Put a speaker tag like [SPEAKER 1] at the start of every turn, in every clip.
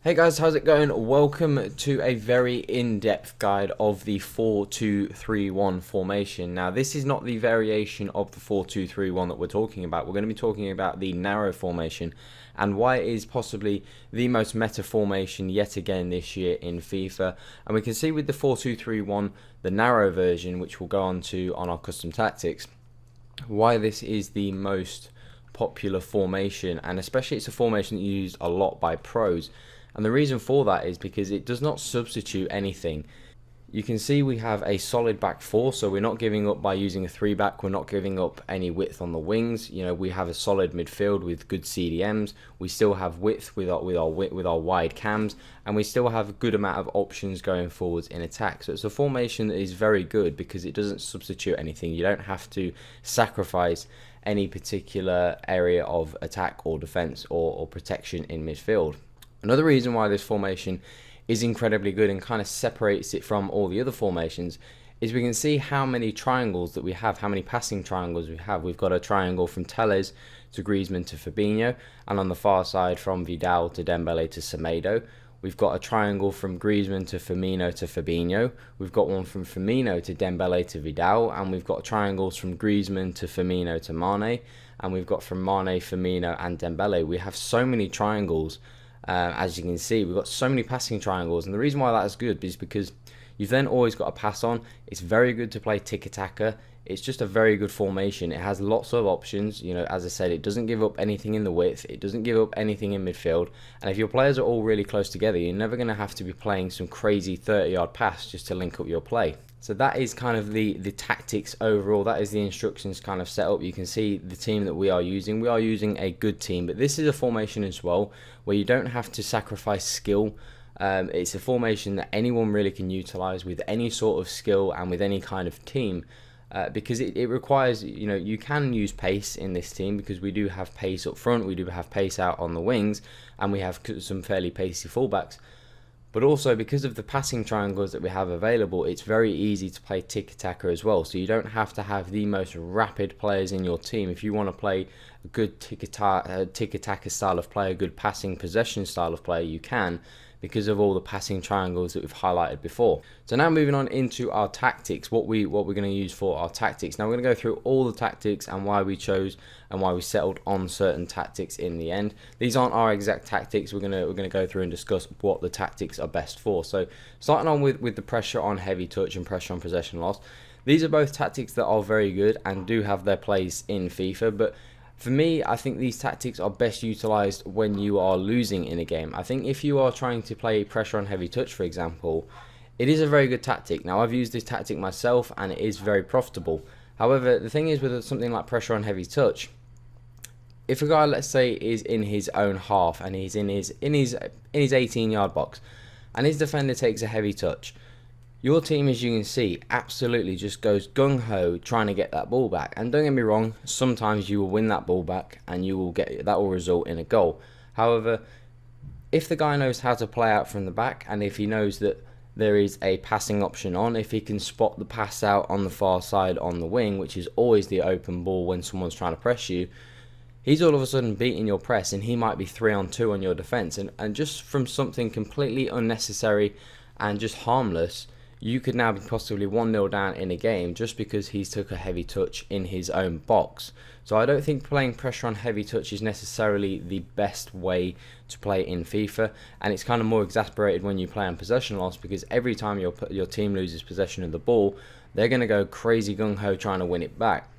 [SPEAKER 1] Hey guys, how's it going? Welcome to a very in-depth guide of the 4-2-3-1 formation. Now, this is not the variation of the 4-2-3-1 that we're talking about. We're going to be talking about the narrow formation and why it is possibly the most meta formation yet again this year in FIFA. And we can see with the 4-2-3-1, the narrow version, which we'll go on to on our custom tactics, why this is the most popular formation, and especially it's a formation used a lot by pros. And the reason for that is because it does not substitute anything. You can see we have a solid back four, so we're not giving up by using a three back. We're not giving up any width on the wings. You know, we have a solid midfield with good CDMs. We still have width with our wide cams, and we still have a good amount of options going forwards in attack. So it's a formation that is very good because it doesn't substitute anything. You don't have to sacrifice any particular area of attack or defense or protection in midfield. Another reason why this formation is incredibly good and kind of separates it from all the other formations is we can see how many triangles that we have, how many passing triangles we have. We've got a triangle from Telles to Griezmann to Fabinho, and on the far side from Vidal to Dembele to Semedo. We've got a triangle from Griezmann to Firmino to Fabinho. We've got one from Firmino to Dembele to Vidal, and we've got triangles from Griezmann to Firmino to Mane, and we've got from Mane, Firmino and Dembele. We have so many triangles. As you can see, we've got so many passing triangles, and the reason why that is good is because you've then always got a pass on. It's very good to play tiki-taka. It's just a very good formation. It has lots of options. You know, as I said, it doesn't give up anything in the width. It doesn't give up anything in midfield. And if your players are all really close together, you're never going to have to be playing some crazy 30-yard pass just to link up your play. So that is kind of the tactics overall. That is the instructions kind of set up. You can see the team that we are using. We are using a good team, but this is a formation as well where you don't have to sacrifice skill. It's a formation that anyone really can utilize with any sort of skill and with any kind of team. Because it requires, you know, you can use pace in this team because we do have pace up front, we do have pace out on the wings, and we have some fairly pacey fullbacks. But also because of the passing triangles that we have available, it's very easy to play tiki-taka as well. So you don't have to have the most rapid players in your team. If you want to play a good tiki-taka style of play, a good passing possession style of play, you can, because of all the passing triangles that we've highlighted before. So now moving on into our tactics, what we're going to use for our tactics. Now we're going to go through all the tactics and why we chose and why we settled on certain tactics in the end. These aren't our exact tactics. We're going to go through and discuss what the tactics are best for. So starting on with the pressure on heavy touch and pressure on possession loss. These are both tactics that are very good and do have their place in FIFA, but for me, I think these tactics are best utilised when you are losing in a game. I think if you are trying to play pressure on heavy touch, for example, it is a very good tactic. Now, I've used this tactic myself and it is very profitable. However, the thing is with something like pressure on heavy touch, if a guy, let's say, is in his own half and he's in his 18-yard box and his defender takes a heavy touch, your team, as you can see, absolutely just goes gung-ho trying to get that ball back. And don't get me wrong, sometimes you will win that ball back and that will result in a goal. However, if the guy knows how to play out from the back and if he knows that there is a passing option on, if he can spot the pass out on the far side on the wing, which is always the open ball when someone's trying to press you, he's all of a sudden beating your press and he might be 3-on-2 on your defence. And just from something completely unnecessary and just harmless, you could now be possibly 1-0 down in a game just because he's took a heavy touch in his own box. So I don't think playing pressure on heavy touch is necessarily the best way to play in FIFA, and it's kind of more exasperated when you play on possession loss because every time your team loses possession of the ball, they're going to go crazy gung-ho trying to win it back.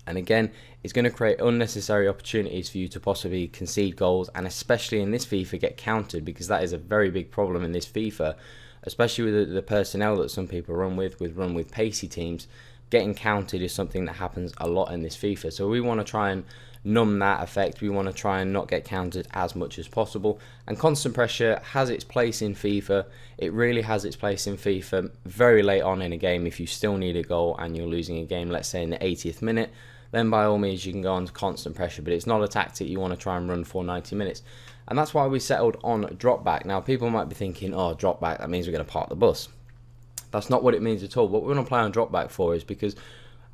[SPEAKER 1] And again, it's going to create unnecessary opportunities for you to possibly concede goals, and especially in this FIFA get countered, because that is a very big problem in this FIFA. Especially with the personnel that some people run with pacey teams, getting counted is something that happens a lot in this FIFA. So we want to try and numb that effect. We want to try and not get counted as much as possible. And constant pressure has its place in FIFA. It really has its place in FIFA very late on in a game. If you still need a goal and you're losing a game, let's say in the 80th minute, then by all means you can go on to constant pressure. But it's not a tactic you want to try and run for 90 minutes. And that's why we settled on drop back. Now, people might be thinking, oh, drop back, that means we're going to park the bus. That's not what it means at all. What we want to play on drop back for is because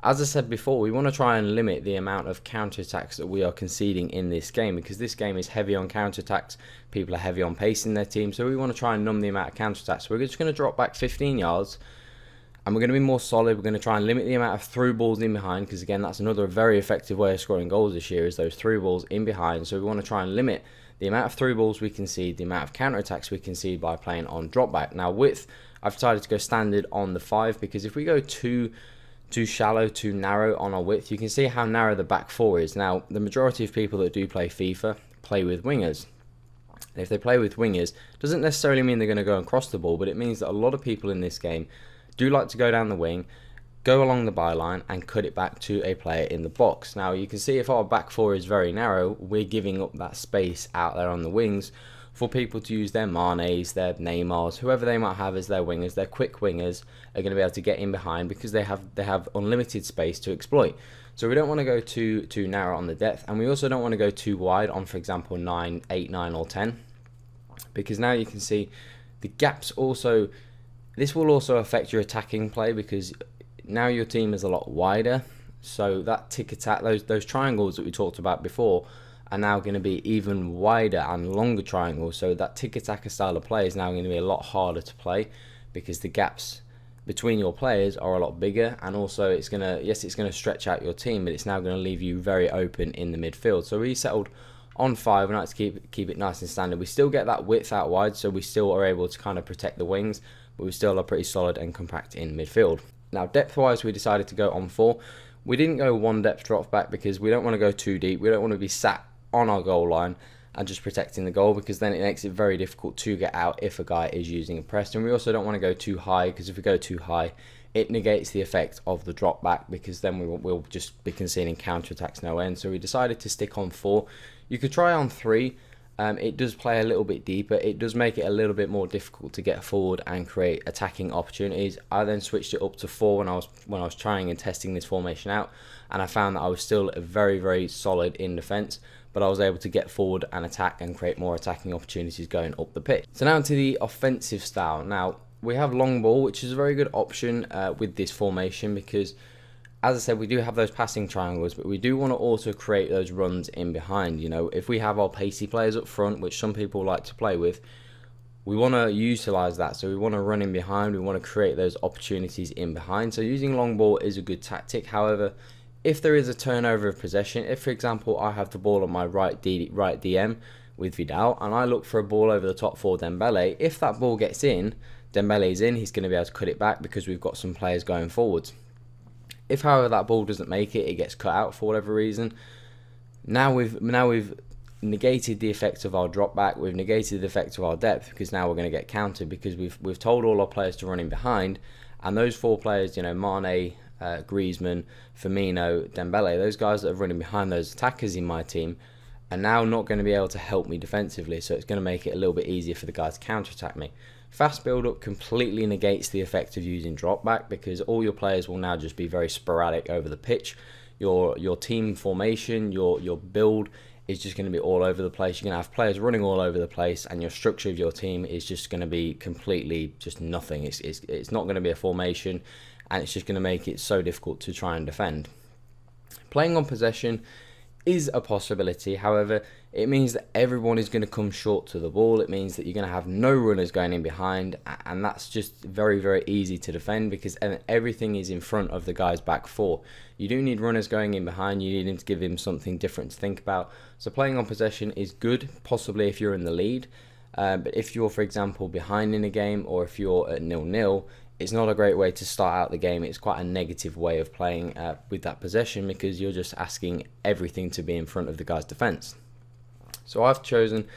[SPEAKER 1] As I said before, we want to try and limit the amount of counter-attacks that we are conceding in this game, because this game is heavy on counter-attacks. People are heavy on pacing their team, so we want to try and numb the amount of counter-attacks. So we're just going to drop back 15 yards, and we're going to be more solid. We're going to try and limit the amount of through balls in behind, because again, that's another very effective way of scoring goals this year, is those through balls in behind. So we want to try and limit the amount of through balls we concede, the amount of counter-attacks we concede by playing on drop back. Now width, I've decided to go standard on the 5, because if we go too shallow, too narrow on our width, you can see how narrow the back 4 is. Now, the majority of people that do play FIFA play with wingers. And if they play with wingers, doesn't necessarily mean they're going to go and cross the ball, but it means that a lot of people in this game do like to go down the wing, go along the byline, and cut it back to a player in the box. Now, you can see if our back 4 is very narrow, we're giving up that space out there on the wings for people to use their Manes, their Neymars, whoever they might have as their wingers. Their quick wingers are going to be able to get in behind, because they have unlimited space to exploit. So we don't want to go too narrow on the depth, and we also don't want to go too wide on, for example, 9, 8, 9 or 10, because now you can see the gaps also. This will also affect your attacking play, because now your team is a lot wider. So that tick attack, those triangles that we talked about before, are now going to be even wider and longer triangles. So that tick attacker style of play is now going to be a lot harder to play, because the gaps between your players are a lot bigger, and also it's going to stretch out your team, but it's now going to leave you very open in the midfield. So we settled on 5. We like to keep it nice and standard. We still get that width out wide, so we still are able to kind of protect the wings, but we still are pretty solid and compact in midfield. Now, depth-wise, we decided to go on 4. We didn't go 1 depth drop back, because we don't want to go too deep. We don't want to be sat on our goal line and just protecting the goal, because then it makes it very difficult to get out if a guy is using a press. And we also don't want to go too high, because if we go too high, it negates the effect of the drop back, because then we'll just be conceding counter-attacks no end. So we decided to stick on 4. You could try on 3. It does play a little bit deeper. It does make it a little bit more difficult to get forward and create attacking opportunities. I then switched it up to 4 when I was trying and testing this formation out, and I found that I was still very, very solid in defence, but I was able to get forward and attack and create more attacking opportunities going up the pitch. So now to the offensive style. Now, we have long ball, which is a very good option with this formation, because as I said, we do have those passing triangles, but we do want to also create those runs in behind. You know, if we have our pacey players up front, which some people like to play with, we want to utilize that. So we want to run in behind. We want to create those opportunities in behind. So using long ball is a good tactic. However, if there is a turnover of possession, if, for example, I have the ball on my right DM with Vidal, and I look for a ball over the top for Dembele, if that ball gets in, Dembele's in, he's going to be able to cut it back, because we've got some players going forwards. If, however, that ball doesn't make it, it gets cut out for whatever reason. Now we've negated the effect of our drop back. We've negated the effect of our depth, because now we're going to get countered, because we've told all our players to run in behind, and those 4 players, you know, Mane, Griezmann, Firmino, Dembele, those guys that are running behind those attackers in my team, are now not going to be able to help me defensively. So it's going to make it a little bit easier for the guys to counter attack me. Fast build-up completely negates the effect of using drop back, because all your players will now just be very sporadic over the pitch. Your team formation, your build is just going to be all over the place. You're going to have players running all over the place, and your structure of your team is just going to be completely just nothing. It's not going to be a formation, and it's just going to make it so difficult to try and defend. Playing on possession is a possibility. However, it means that everyone is going to come short to the ball. It means that you're going to have no runners going in behind, and that's just very, very easy to defend, because everything is in front of the guy's back 4. You do need runners going in behind. You need him to give him something different to think about. So playing on possession is good, possibly if you're in the lead. But if you're, for example, behind in a game, or if you're at 0-0, it's not a great way to start out the game. It's quite a negative way of playing with that possession, because you're just asking everything to be in front of the guy's defence. So I've chosen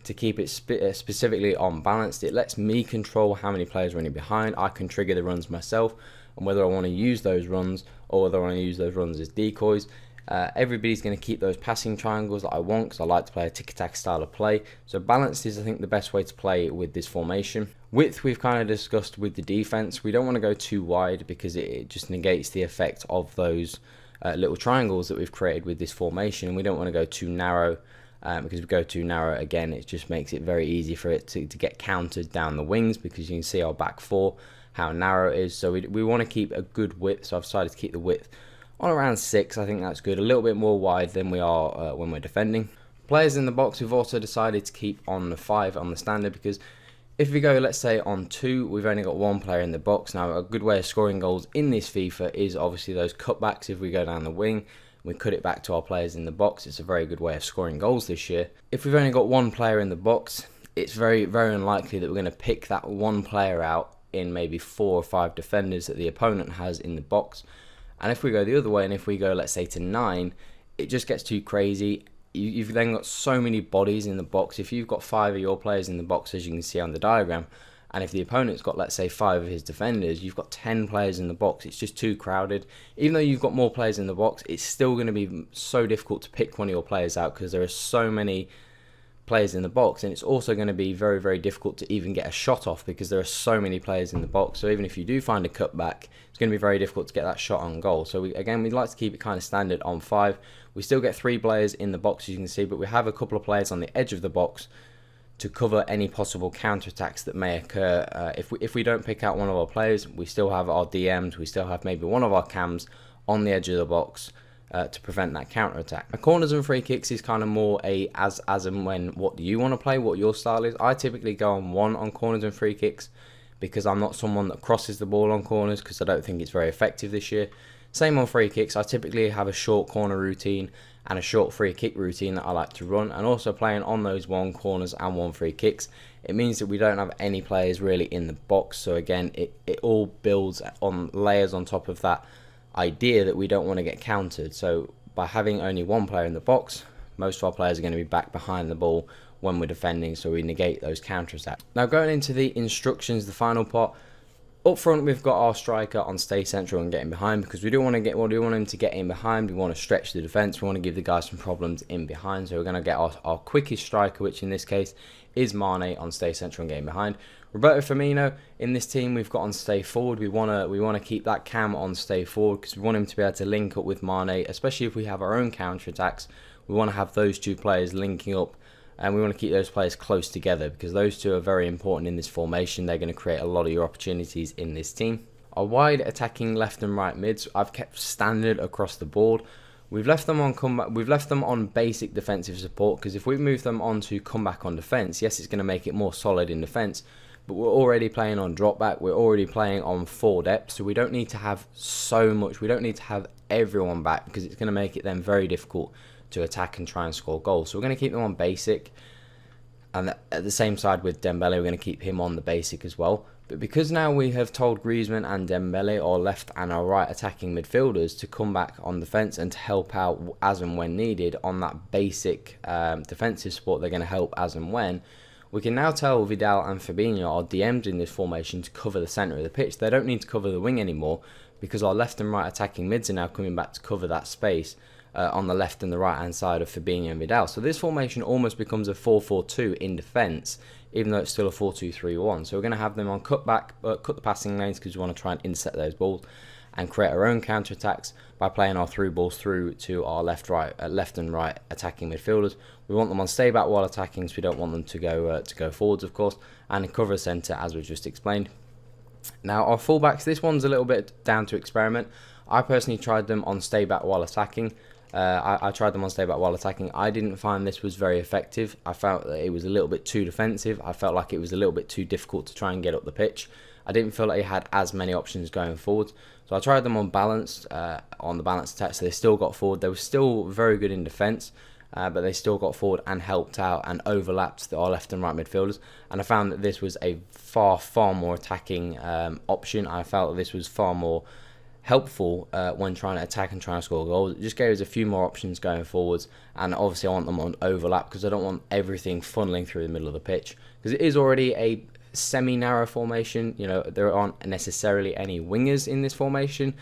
[SPEAKER 1] to keep it specifically unbalanced. It lets me control how many players are running behind. I can trigger the runs myself, and whether I want to use those runs or whether I want to use those runs as decoys. Everybody's going to keep those passing triangles that I want, because I like to play a tick-attack style of play. So balanced is, I think, the best way to play with this formation. Width we've kind of discussed with the defense. We don't want to go too wide, because it just negates the effect of those little triangles that we've created with this formation. We don't want to go too narrow because if we go too narrow again, it just makes it very easy for it to get countered down the wings, because you can see our back four, how narrow it is. So we want to keep a good width, so I've decided to keep the width on around 6. I think that's good, a little bit more wide than we are when we're defending. Players in the box, we've also decided to keep on the 5 on the standard, because if we go, let's say, on 2, we've only got 1 player in the box. Now, a good way of scoring goals in this FIFA is obviously those cutbacks. If we go down the wing, we cut it back to our players in the box. It's a very good way of scoring goals this year. If we've only got 1 player in the box, it's very, very unlikely that we're going to pick that 1 player out in maybe 4 or 5 defenders that the opponent has in the box. And if we go the other way, and if we go, let's say, to 9, it just gets too crazy. You've then got so many bodies in the box. If you've got 5 of your players in the box, as you can see on the diagram, and if the opponent's got, let's say, 5 of his defenders, you've got 10 players in the box. It's just too crowded. Even though you've got more players in the box, it's still going to be so difficult to pick one of your players out, because there are so many players in the box, and it's also going to be very, very difficult to even get a shot off, because there are so many players in the box. So even if you do find a cutback, it's going to be very difficult to get that shot on goal. So we'd like to keep it kind of standard on 5. We still get 3 players in the box, as you can see, but we have a couple of players on the edge of the box to cover any possible counterattacks that may occur. If we don't pick out one of our players, we still have our DMs, we still have maybe one of our cams on the edge of the box to prevent that counterattack. Corners and free kicks is kind of more a as and when, what do you want to play, what your style is. I typically go on 1 on corners and free kicks, because I'm not someone that crosses the ball on corners, because I don't think it's very effective this year. Same on free kicks. I typically have a short corner routine and a short free kick routine that I like to run, and also playing on those 1 corners and 1 free kicks, it means that we don't have any players really in the box. So again, it all builds on layers on top of that idea that we don't want to get countered. So by having only 1 player in the box, most of our players are going to be back behind the ball when we're defending, so we negate those counterattacks. Now, going into the instructions, the final part. Up front, we've got our striker on stay central and getting behind, because we do want him to get in behind. We want to stretch the defence. We want to give the guys some problems in behind. So we're going to get our quickest striker, which in this case is Mane, on stay central and getting behind. Roberto Firmino in this team we've got on stay forward. We want to keep that cam on stay forward, because we want him to be able to link up with Mane, especially if we have our own counter attacks. We want to have those 2 players linking up, and we want to keep those players close together, because those 2 are very important in this formation. They're going to create a lot of your opportunities in this team. Our wide attacking left and right mids, I've kept standard across the board. We've left them on comeback. We've left them on basic defensive support, because if we move them on to comeback on defense, yes, it's going to make it more solid in defense, but we're already playing on drop back. We're already playing on 4 depth, so we don't need to have so much. We don't need to have everyone back, because it's going to make it then very difficult to attack and try and score goals. So we're going to keep them on basic, and at the same side with Dembele, we're going to keep him on the basic as well. But because now we have told Griezmann and Dembele, our left and our right attacking midfielders, to come back on defence and to help out as and when needed on that basic defensive support, they're going to help as and when. We can now tell Vidal and Fabinho, our DMs in this formation, to cover the centre of the pitch. They don't need to cover the wing anymore, because our left and right attacking mids are now coming back to cover that space on the left and the right hand side of Fabinho and Vidal. So this formation almost becomes a 4-4-2 in defence, even though it's still a 4-2-3-1. So we're going to have them on cut the passing lanes, because we want to try and intercept those balls and create our own counter attacks by playing our through balls through to our left and right attacking midfielders. We want them on stay back while attacking, so we don't want them to go forwards, of course, and cover centre, as we've just explained. Now, our fullbacks, this one's a little bit down to experiment. I personally tried them on stay back while attacking. I tried them on stay back while attacking. I didn't find this was very effective. I felt that it was a little bit too defensive. I felt like it was a little bit too difficult to try and get up the pitch. I didn't feel like it had as many options going forward. So I tried them on balanced, on the balanced attack, so they still got forward. They were still very good in defence, but they still got forward and helped out and overlapped our left and right midfielders. And I found that this was a far more attacking option. I felt that this was far more helpful when trying to attack and trying to score goals. It just gave us a few more options going forwards, and obviously I want them on overlap, because I don't want everything funneling through the middle of the pitch, because it is already a semi-narrow formation. You know, there aren't necessarily any wingers in this formation,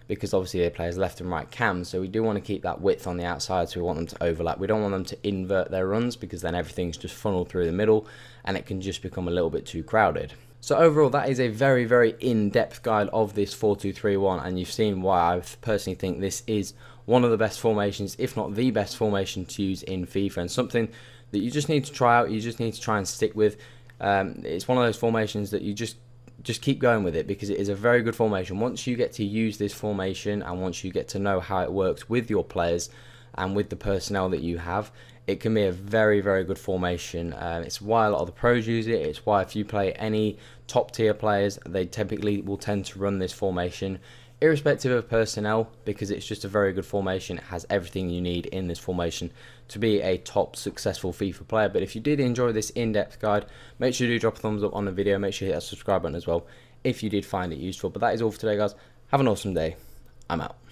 [SPEAKER 1] because obviously they play as left and right cams, so we do want to keep that width on the outside, so we want them to overlap. We don't want them to invert their runs, because then everything's just funneled through the middle and it can just become a little bit too crowded. So overall, that is a very in-depth guide of this 4-2-3-1, and you've seen why I personally think this is one of the best formations, if not the best formation to use in FIFA, and something that you just need to try out. You just need to try and stick with. It's one of those formations that you just keep going with it, because it is a very good formation. Once you get to use this formation, and once you get to know how it works with your players and with the personnel that you have, it can be a very, very good formation. It's why a lot of the pros use it. It's why if you play any top tier players, they typically will tend to run this formation irrespective of personnel, because it's just a very good formation. It has everything you need in this formation to be a top successful FIFA player. But if you did enjoy this in-depth guide, make sure you do drop a thumbs up on the video. Make sure you hit that subscribe button as well if you did find it useful. But that is all for today, guys. Have an awesome day. I'm out.